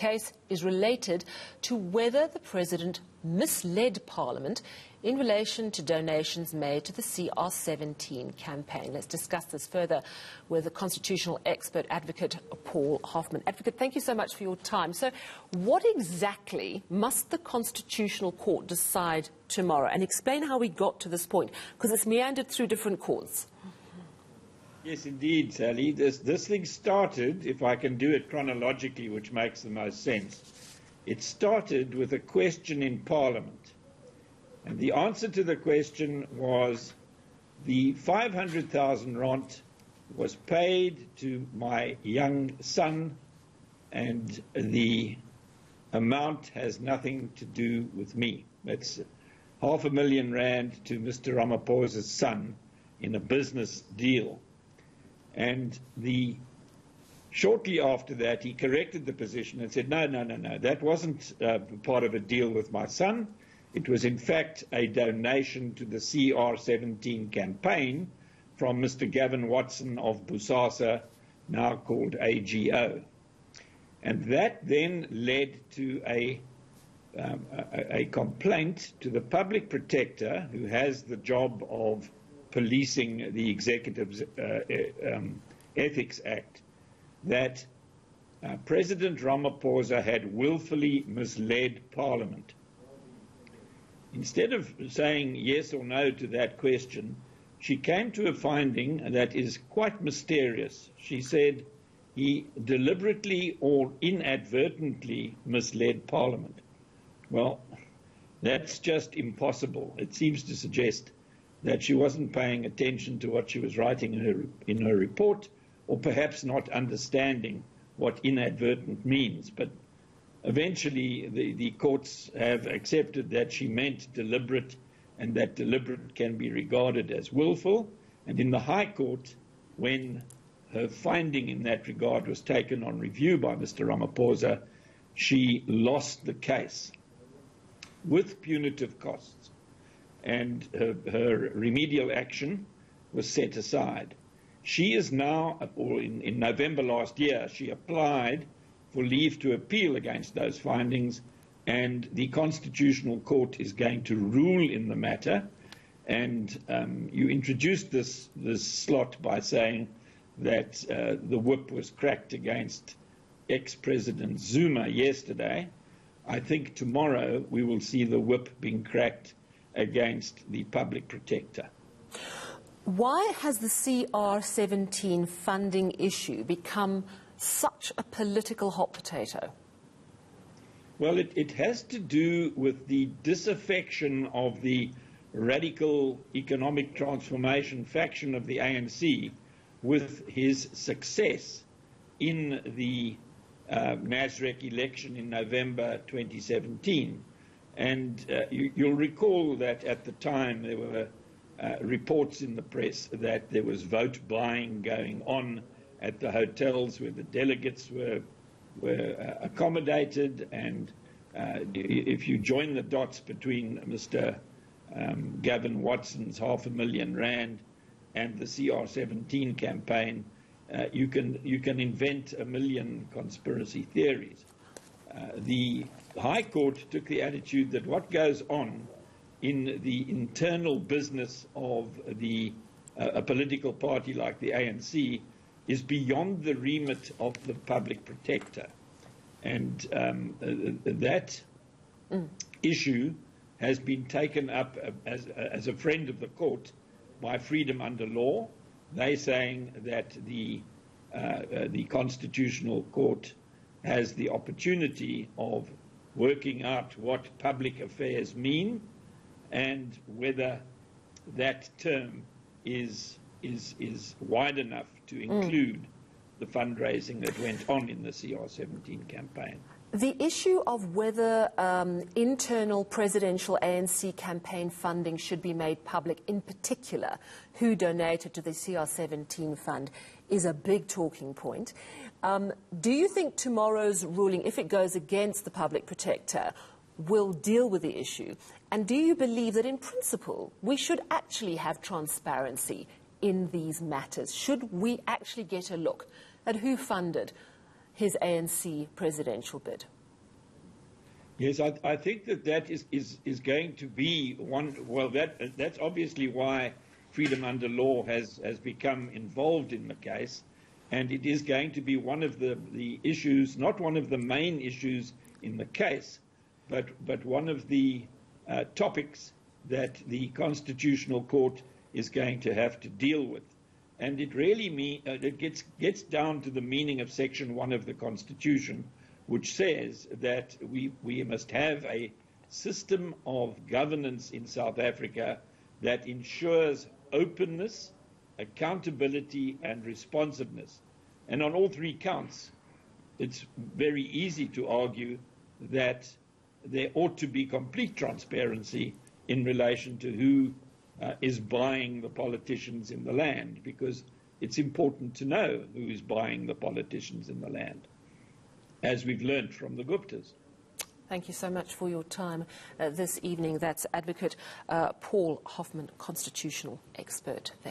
case is related to whether the President misled Parliament in relation to donations made to the CR17 campaign. Let's discuss this further with the constitutional expert advocate Paul Hoffman. Advocate, thank you so much for your time. So what exactly must the Constitutional Court decide tomorrow? And explain how we got to this point, because it's meandered through different courts. Yes, indeed, Sally. This thing started, if I can do it chronologically, which makes the most sense, it started with a question in Parliament. And the answer to the question was the 500,000 rand was paid to my young son, and the amount has nothing to do with me. That's 500,000 rand to Mr. Ramaphosa's son in a business deal. And shortly after that, he corrected the position and said, no, that wasn't part of a deal with my son. It was, in fact, a donation to the CR17 campaign from Mr. Gavin Watson of Busasa, now called AGO. And that then led to a complaint to the public protector, who has the job of policing the Executive's Ethics Act, that President Ramaphosa had willfully misled Parliament. Instead of saying yes or no to that question, she came to a finding that is quite mysterious. She said he deliberately or inadvertently misled Parliament. Well, that's just impossible. It seems to suggest that she wasn't paying attention to what she was writing in her report, or perhaps not understanding what inadvertent means. But eventually the courts have accepted that she meant deliberate, and that deliberate can be regarded as willful. And in the High Court, when her finding in that regard was taken on review by Mr. Ramaphosa, she lost the case with punitive costs, and her remedial action was set aside. She is now, or in November last year, she applied for leave to appeal against those findings, and the Constitutional Court is going to rule in the matter. And you introduced this slot by saying that the whip was cracked against ex-President Zuma yesterday. I think tomorrow we will see the whip being cracked against the public protector. Why has the CR17 funding issue become such a political hot potato? Well, it has to do with the disaffection of the radical economic transformation faction of the ANC with his success in the Nasrec election in November 2017. And you'll recall that at the time there were reports in the press that there was vote buying going on at the hotels where the delegates were accommodated. And if you join the dots between Mr. Gavin Watson's 500,000 rand and the CR17 campaign, you can invent a million conspiracy theories. The High Court took the attitude that what goes on in the internal business of a political party like the ANC is beyond the remit of the public protector. And that issue has been taken up as a friend of the court by Freedom Under Law. They're saying that the Constitutional Court has the opportunity of working out what public affairs mean and whether that term is wide enough to include the fundraising that went on in the CR17 campaign. The issue of whether internal presidential ANC campaign funding should be made public, in particular who donated to the CR17 fund, is a big talking point. Do you think tomorrow's ruling, if it goes against the public protector, will deal with the issue? And do you believe that in principle we should actually have transparency in these matters? Should we actually get a look at who funded his ANC presidential bid? Yes, I think that is going to be one. Well, that's obviously why Freedom Under Law has become involved in the case, and it is going to be one of the issues, not one of the main issues in the case, but one of the topics that the Constitutional Court is going to have to deal with. And it really it gets down to the meaning of Section 1 of the Constitution, which says that we must have a system of governance in South Africa that ensures openness, accountability, and responsiveness. And on all three counts, it's very easy to argue that there ought to be complete transparency in relation to who is buying the politicians in the land, because it's important to know who is buying the politicians in the land, as we've learned from the Guptas. Thank you so much for your time this evening. That's Advocate Paul Hoffman, constitutional expert there.